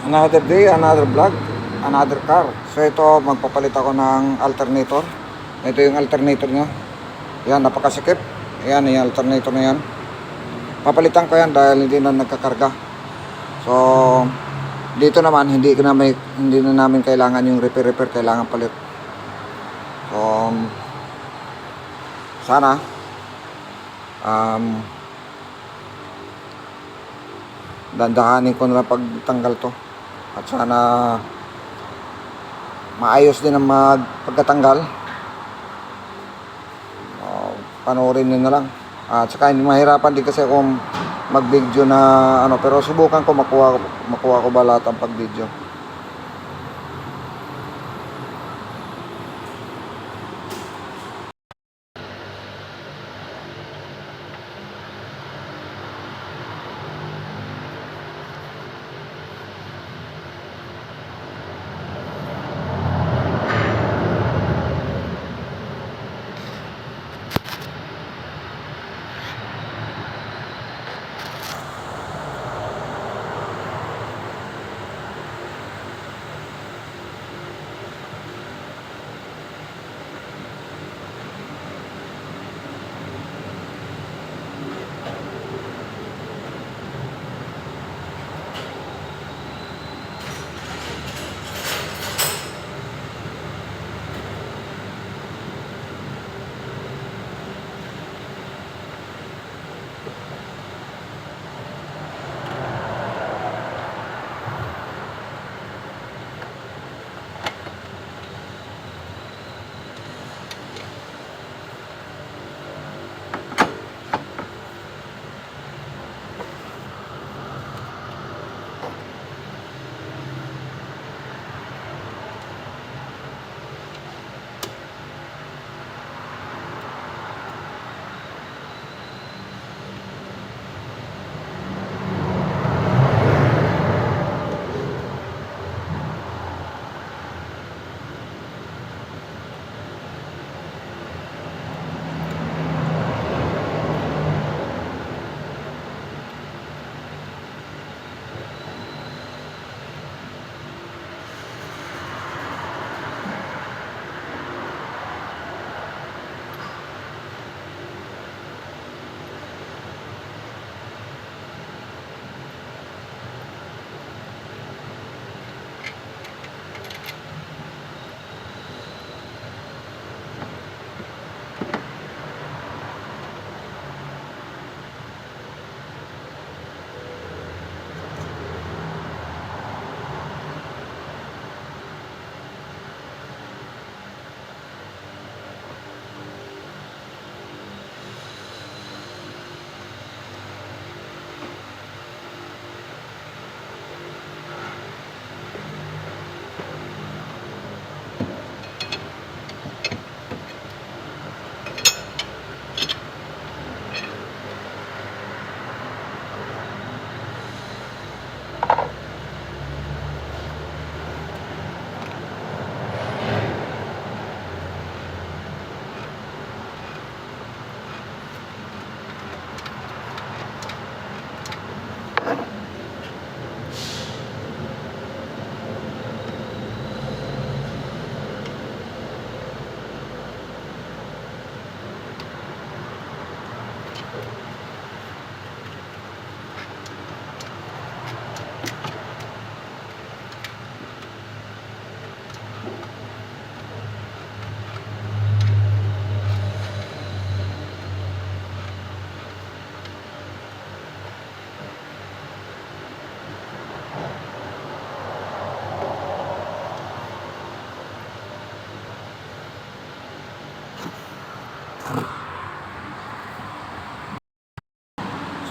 Another day, another vlog, another car. So ito, magpapalit ako ng alternator. Ito yung alternator nya. Yan, napakasikip. Yan, yung alternator na yan. Papalitan ko yan dahil hindi na nagkakarga. So, dito naman, hindi na namin kailangan yung repair, kailangan palit. So, sana, dandahanin ko na lang pagtanggal to. At sana maayos din ang pagkatanggal. Panoorin nyo na lang. At saka hindi mahirapan din kasi akong mag-video na pero subukan ko makuha ko ba lahat ang pag-video.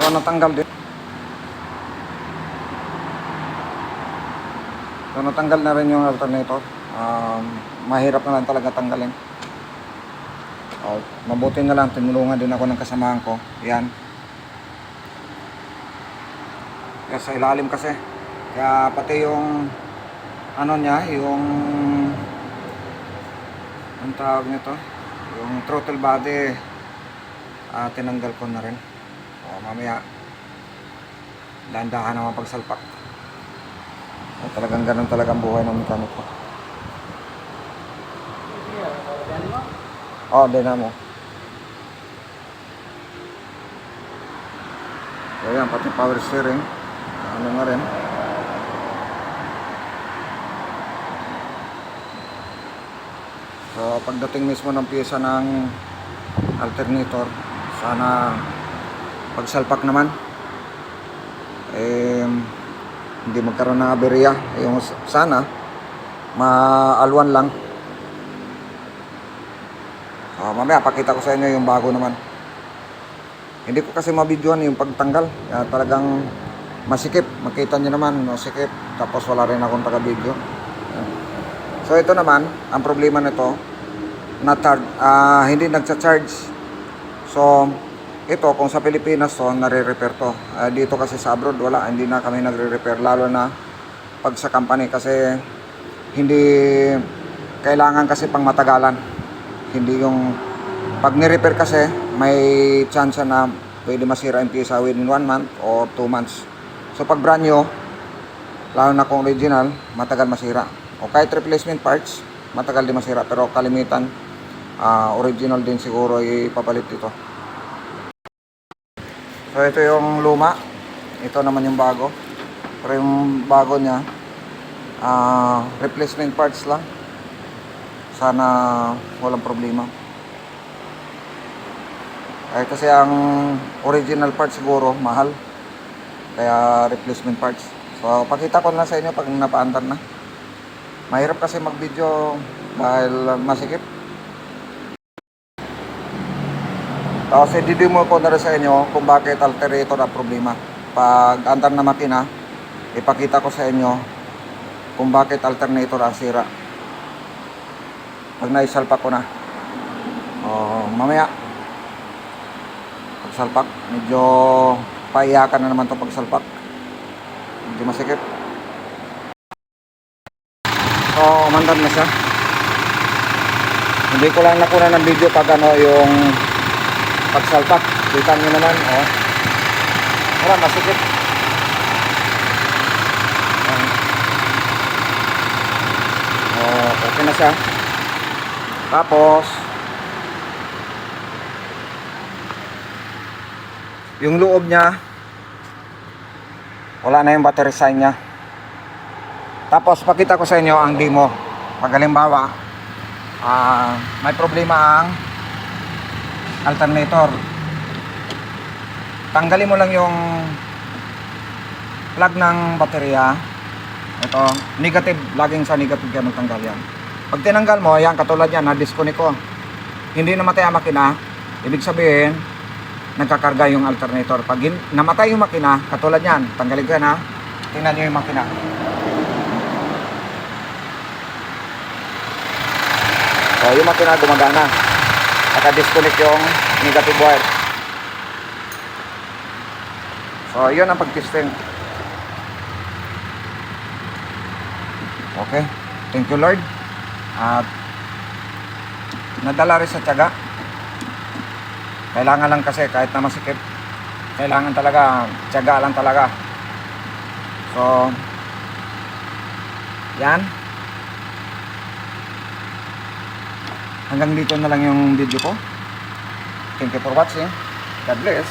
So natanggal din. So natanggal na rin yung alternator. Mahirap na lang talaga tanggalin. Mabuti na lang tinulungan din ako ng kasamahan ko. Yan. Kaya sa ilalim kasi. Kaya pati yung niya, yung ang tawag nito, yung throttle body, tinanggal ko na rin. Mamaya dahan-dahan naman pagsalpak. Talagang ganun talaga ang buhay ng mekaniko. Oh, dynamo. So yan, pati power steering. Ano na rin. So pagdating mismo ng pyesa ng alternator, sana pagsalpak naman hindi magkaroon ng aberya. Yung sana maalwan lang. Mamaya pakita ko sa inyo yung bago naman. Hindi ko kasi mabidyoan yung pagtanggal. Talagang masikip. Makita nyo naman, masikip. Tapos wala rin akong taga-video. So ito naman, ang problema nito, hindi nagcha-charge. So ito, kung sa Pilipinas to, nare-repair to. Dito kasi sa abroad, wala. Hindi na kami nagre-repair. Lalo na pag sa company kasi hindi kailangan kasi pang matagalan. Hindi yung pag ni-repair kasi may chance na pwede masira yung pyesa within 1 month or 2 months. So pag brand new, lalo na kung original, matagal masira. O kahit replacement parts, matagal din masira. Pero kalimitan, original din siguro ipapalit dito. So ito yung luma. Ito naman yung bago. Pero yung bago niya, replacement parts lang. Sana walang problema. Kasi ang original parts siguro mahal. Kaya replacement parts. So pakita ko na sa inyo pag napaandar na. Mahirap kasi mag-video dahil masikip. Tapos i-demo ko na rin sa inyo kung bakit alternator ang problema. Pag andar na makina, ipakita ko sa inyo kung bakit alternator ang sira. Pag naisalpak ko na. Mamaya pagsalpak, medyo paiyakan na naman to pagsalpak. Medyo masikip. So, mandar na siya. Hindi ko lang nakuna ng video pag yung pagsalpak. Kita nyo naman, wala, masikip. Okay na siya. Tapos yung loob niya wala na yung battery sign niya. Tapos pakita ko sa inyo ang demo. Pag halimbawa may problema ang alternator, tanggalin mo lang yung plug ng baterya. Ito, negative, laging sa negative kaya magtanggal yan. Pag tinanggal mo, yan, katulad yan, na-disconnect ko. Hindi namatay ang makina, ibig sabihin, nagkakarga yung alternator. Pag namatay yung makina, katulad yan, tanggalin ko yan ha, tingnan nyo yung makina. So, yung makina gumagana. Naka-disconnect yung negative wire. So, yun ang pag-testing. Okay, thank you Lord. At nadala rin sa tiyaga. Kailangan lang kasi kahit na masikip, kailangan talaga, tiyaga lang talaga. So yan, hanggang dito na lang yung video ko. Thank you for watching. God bless.